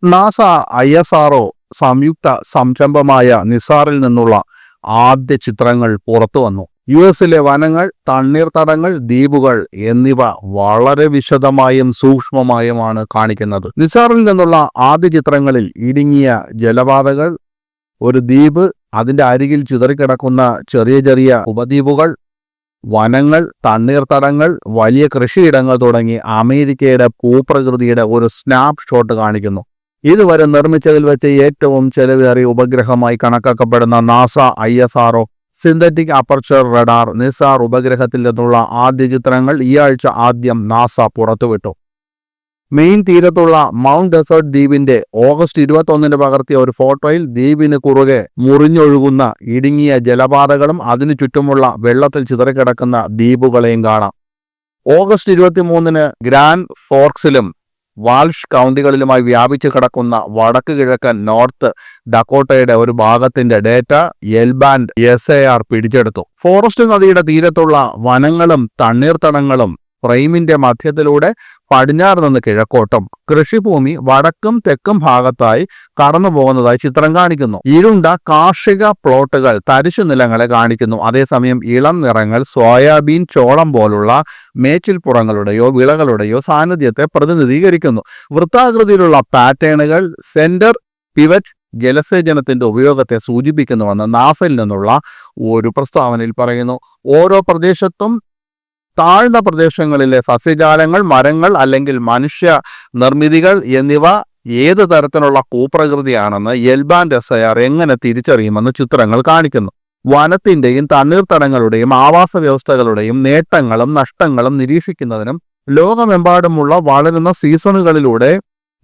NASA ISRO സംയുക്ത സംരംഭമായ നിസാറിൽ നിന്നുള്ള ആദ്യ ചിത്രങ്ങൾ പുറത്തു വന്നു. യുഎസിലെ വനങ്ങൾ, തണ്ണീർത്തടങ്ങൾ, ദ്വീപുകൾ എന്നിവ വളരെ വിശദമായും സൂക്ഷ്മമായുമാണ് കാണിക്കുന്നത്. നിസാറിൽ നിന്നുള്ള ആദ്യ ചിത്രങ്ങളിൽ ഇടുങ്ങിയ ജലപാതകൾ, ഒരു ദ്വീപ്, അതിന്റെ അരികിൽ ചിതറിക്കിടക്കുന്ന ചെറിയ ചെറിയ ഉപദ്വീപുകൾ, വനങ്ങൾ, തണ്ണീർത്തടങ്ങൾ, വലിയ കൃഷിയിടങ്ങൾ തുടങ്ങി അമേരിക്കയുടെ ഭൂപ്രകൃതിയുടെ ഒരു സ്നാപ്പ് ഷോട്ട് കാണിക്കുന്നു. ഇതുവരെ നിർമ്മിച്ചതിൽ വെച്ച് ഏറ്റവും ചെലവേറിയ ഉപഗ്രഹമായി കണക്കാക്കപ്പെടുന്ന NASA ISRO synthetic aperture radar NISAR ഉപഗ്രഹത്തിൽ നിന്നുള്ള ആദ്യ ചിത്രങ്ങൾ ഈ ആഴ്ച ആദ്യം നാസ പുറത്തുവിട്ടു. മെയിൻ തീരത്തുള്ള മൗണ്ട് ഡെസേർട്ട് ദ്വീപിന്റെ ഓഗസ്റ്റ് 21 പകർത്തിയ ഒരു ഫോട്ടോയിൽ ദ്വീപിന് കുറുകെ മുറിഞ്ഞൊഴുകുന്ന ഇടുങ്ങിയ ജലപാതകളും അതിനു ചുറ്റുമുള്ള വെള്ളത്തിൽ ചിതറിക്കിടക്കുന്ന ദ്വീപുകളെയും കാണാം. ഓഗസ്റ്റ് 23 ഗ്രാൻഡ് ഫോർക്സിലും വാൾഷ് കൗണ്ടികളിലുമായി വ്യാപിച്ചു കിടക്കുന്ന വടക്ക് കിഴക്കൻ നോർത്ത് ഡക്കോട്ടയുടെ ഒരു ഭാഗത്തിന്റെ ഡേറ്റ എൽബാൻഡ് SAR പിടിച്ചെടുത്തു. ഫോറസ്റ്റ് നദിയുടെ തീരത്തുള്ള വനങ്ങളും തണ്ണീർത്തടങ്ങളും ഫ്രെയിമിന്റെ മധ്യത്തിലൂടെ പടിഞ്ഞാറ് നിന്ന് കിഴക്കോട്ടും കൃഷിഭൂമി വടക്കും തെക്കും ഭാഗത്തായി കടന്നു പോകുന്നതായി ചിത്രം കാണിക്കുന്നു. ഇരുണ്ട കാർഷിക പ്ലോട്ടുകൾ തരിശു നിലങ്ങളെ കാണിക്കുന്നു. അതേസമയം ഇളം നിറങ്ങൾ സോയാബീൻ, ചോളം പോലുള്ള മേച്ചിൽപ്പുറങ്ങളുടെയോ വിളകളുടെയോ സാന്നിധ്യത്തെ പ്രതിനിധീകരിക്കുന്നു. വൃത്താകൃതിയിലുള്ള പാറ്റേണുകൾ സെന്റർ പിവറ്റ് ജലസേചനത്തിന്റെ ഉപയോഗത്തെ സൂചിപ്പിക്കുന്നുവെന്ന് നാസയിൽ നിന്നുള്ള ഒരു പ്രസ്താവനയിൽ പറയുന്നു. ഓരോ പ്രദേശത്തും താഴ്ന്ന പ്രദേശങ്ങളിലെ സസ്യജാലങ്ങൾ, മരങ്ങൾ അല്ലെങ്കിൽ മനുഷ്യ നിർമ്മിതികൾ എന്നിവ ഏത് തരത്തിലുള്ള ഭൂപ്രകൃതിയാണെന്ന് എൽബാൻഡ് SAR എങ്ങനെ തിരിച്ചറിയുമെന്ന് ചിത്രങ്ങൾ കാണിക്കുന്നു. വനത്തിന്റെയും തണ്ണീർത്തടങ്ങളുടെയും ആവാസ വ്യവസ്ഥകളുടെയും നേട്ടങ്ങളും നഷ്ടങ്ങളും നിരീക്ഷിക്കുന്നതിനും ലോകമെമ്പാടുമുള്ള വളരുന്ന സീസണുകളിലൂടെ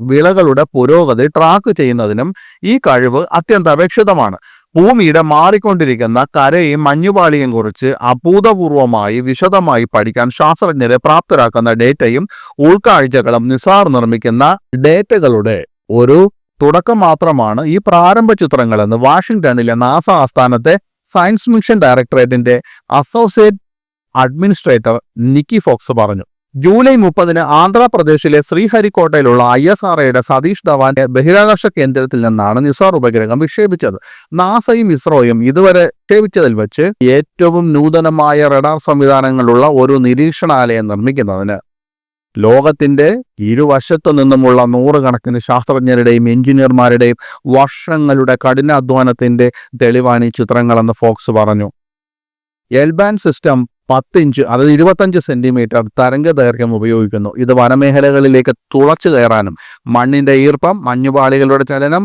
വിളകളുടെ പുരോഗതി ട്രാക്ക് ചെയ്യുന്നതിനും ഈ കഴിവ് അത്യന്താപേക്ഷിതമാണ്. ഭൂമിയുടെ മാറിക്കൊണ്ടിരിക്കുന്ന കരയും മഞ്ഞുപാളിയും കുറിച്ച് അഭൂതപൂർവമായി വിശദമായി പഠിക്കാൻ ശാസ്ത്രജ്ഞരെ പ്രാപ്തരാക്കുന്ന ഡേറ്റയും ഉൾക്കാഴ്ചകളും നിസാർ നിർമ്മിക്കുന്ന ഡേറ്റകളുടെ ഒരു തുടക്കം മാത്രമാണ് ഈ പ്രാരംഭ ചിത്രങ്ങളെന്ന് വാഷിംഗ്ടണിലെ നാസ ആസ്ഥാനത്തെ സയൻസ് മിഷൻ ഡയറക്ടറേറ്റിന്റെ അസോസിയേറ്റ് അഡ്മിനിസ്ട്രേറ്റർ നിക്കി ഫോക്സ് പറഞ്ഞു. ജൂലൈ 30 ആന്ധ്രാപ്രദേശിലെ ശ്രീഹരിക്കോട്ടയിലുള്ള ISROയുടെ സതീഷ് ധവാന്റെ ബഹിരാകാശ കേന്ദ്രത്തിൽ നിന്നാണ് നിസാർ ഉപഗ്രഹം വിക്ഷേപിച്ചത്. നാസയും ഇസ്രോയും ഇതുവരെ വിക്ഷേപിച്ചതിൽ വെച്ച് ഏറ്റവും നൂതനമായ റഡാർ സംവിധാനങ്ങളുള്ള ഒരു നിരീക്ഷണാലയം നിർമ്മിക്കുന്നതിന് ലോകത്തിന്റെ ഇരുവശത്തു നിന്നുമുള്ള നൂറുകണക്കിന് ശാസ്ത്രജ്ഞരുടെയും എഞ്ചിനീയർമാരുടെയും വർഷങ്ങളുടെ കഠിനാധ്വാനത്തിന്റെ തെളിവാണ് ഈ ചിത്രങ്ങളെന്ന് ഫോക്സ് പറഞ്ഞു. എൽബാൻഡ് സിസ്റ്റം 10 ഇഞ്ച്, അതായത് 25 സെന്റിമീറ്റർ തരംഗ ദൈർഘ്യം ഉപയോഗിക്കുന്നു. ഇത് വനമേഖലകളിലേക്ക് തുളച്ചു കയറാനും മണ്ണിന്റെ ഈർപ്പം, മഞ്ഞുപാളികളുടെ ചലനം,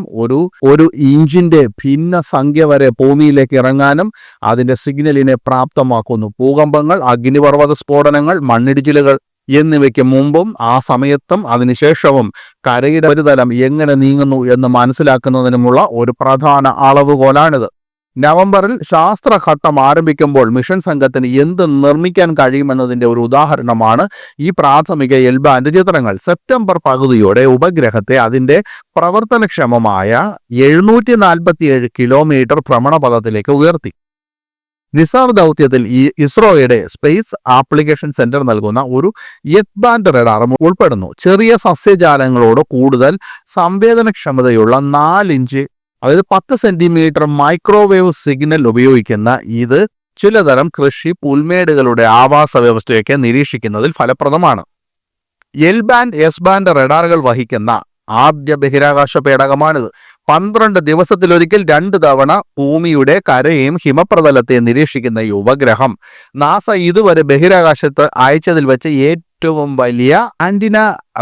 ഒരു ഇഞ്ചിന്റെ ഭിന്ന സംഖ്യ വരെ ഭൂമിയിലേക്ക് ഇറങ്ങാനും അതിന്റെ സിഗ്നലിനെ പ്രാപ്തമാക്കുന്നു. ഭൂകമ്പങ്ങൾ, അഗ്നിപർവ്വത സ്ഫോടനങ്ങൾ, മണ്ണിടിച്ചിലുകൾ എന്നിവയ്ക്ക് മുമ്പും ആ സമയത്തും അതിനുശേഷവും കരയുടെ ഉപരിതലം എങ്ങനെ നീങ്ങുന്നു എന്ന് മനസ്സിലാക്കുന്നതിനുമുള്ള ഒരു പ്രധാന അളവുകോലാണിത്. നവംബറിൽ ശാസ്ത്രഘട്ടം ആരംഭിക്കുമ്പോൾ മിഷൻ സംഘത്തിന് എന്ത് നിർമ്മിക്കാൻ കഴിയുമെന്നതിന്റെ ഒരു ഉദാഹരണമാണ് ഈ പ്രാഥമിക എൽബാൻഡ് ചിത്രങ്ങൾ. സെപ്റ്റംബർ പകുതിയോടെ ഉപഗ്രഹത്തെ അതിന്റെ പ്രവർത്തനക്ഷമമായ 747 കിലോമീറ്റർ ഭ്രമണപഥത്തിലേക്ക് ഉയർത്തി. നിസാർ ദൗത്യത്തിൽ ഇസ്രോയുടെ സ്പേസ് ആപ്ലിക്കേഷൻ സെന്റർ നൽകുന്ന ഒരു എത്ത് റഡാറും ഉൾപ്പെടുന്നു. ചെറിയ സസ്യജാലങ്ങളോട് കൂടുതൽ സംവേദനക്ഷമതയുള്ള 4 ഇഞ്ച്, അതായത് 10 സെന്റിമീറ്റർ മൈക്രോവേവ് സിഗ്നൽ ഉപയോഗിക്കുന്ന ഇത് ചിലതരം കൃഷി, പുൽമേടുകളുടെ ആവാസ വ്യവസ്ഥയൊക്കെ നിരീക്ഷിക്കുന്നതിൽ ഫലപ്രദമാണ്. എൽ-ബാൻഡ്, എസ്-ബാൻഡ് റഡാറുകൾ വഹിക്കുന്ന ആദ്യ ബഹിരാകാശ പേടകമാണിത്. 12 ദിവസത്തിലൊരിക്കൽ 2 തവണ ഭൂമിയുടെ കരയും ഹിമപ്രതലത്തെയും നിരീക്ഷിക്കുന്ന ഈ ഉപഗ്രഹം നാസ ഇതുവരെ ബഹിരാകാശത്ത് അയച്ചതിൽ വെച്ച് ഏറ്റവും വലിയ ആന്റിന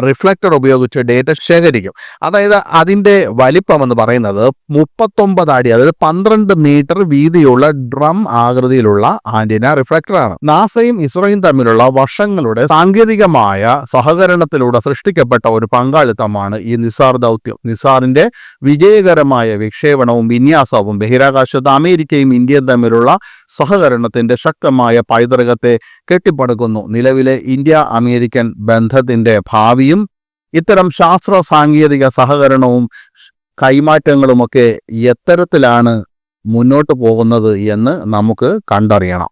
റിഫ്ലക്ടർ ഉപയോഗിച്ച് ഡേറ്റ ശേഖരിക്കും. അതായത് അതിന്റെ വലിപ്പം എന്ന് പറയുന്നത് 39 അടി, അതായത് 12 മീറ്റർ വീതിയുള്ള ഡ്രം ആകൃതിയിലുള്ള ആന്റിന റിഫ്ലക്ടറാണ്. നാസയും ഇസ്രോയും തമ്മിലുള്ള വർഷങ്ങളുടെ സാങ്കേതികമായ സഹകരണത്തിലൂടെ സൃഷ്ടിക്കപ്പെട്ട ഒരു പങ്കാളിത്തമാണ് ഈ നിസാർ ദൗത്യം. നിസാറിന്റെ വിജയകരമായ വിക്ഷേപണവും വിന്യാസവും ബഹിരാകാശത്ത് അമേരിക്കയും ഇന്ത്യയും തമ്മിലുള്ള സഹകരണത്തിന്റെ ശക്തമായ പൈതൃകത്തെ കെട്ടിപ്പടുക്കുന്നു. നിലവിലെ ഇന്ത്യ അമേരിക്കൻ ബന്ധത്തിന്റെ ഭാവിയും ഇത്തരം ശാസ്ത്ര സാങ്കേതിക സഹകരണവും കൈമാറ്റങ്ങളുമൊക്കെ എത്തരത്തിലാണ് മുന്നോട്ട് പോകുന്നത് എന്ന് നമുക്ക് കണ്ടറിയണം.